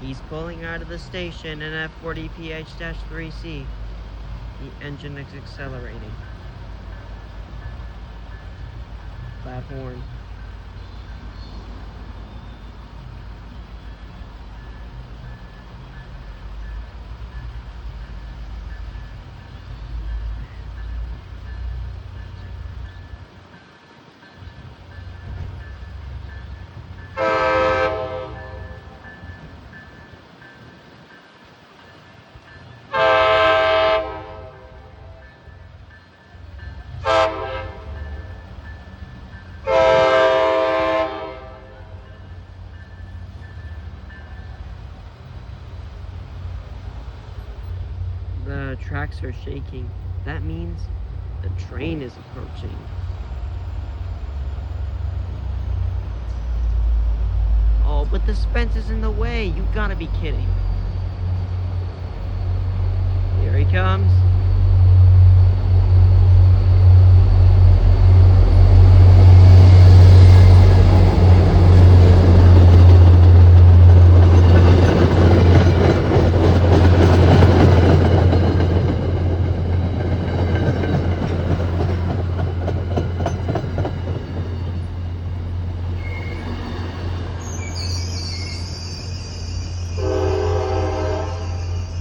He's pulling out of the station in F40PH-3C. The engine is accelerating. Loud horn. The tracks are shaking. That means the train is approaching. Oh, but the fence is in the way. You gotta be kidding. Here he comes.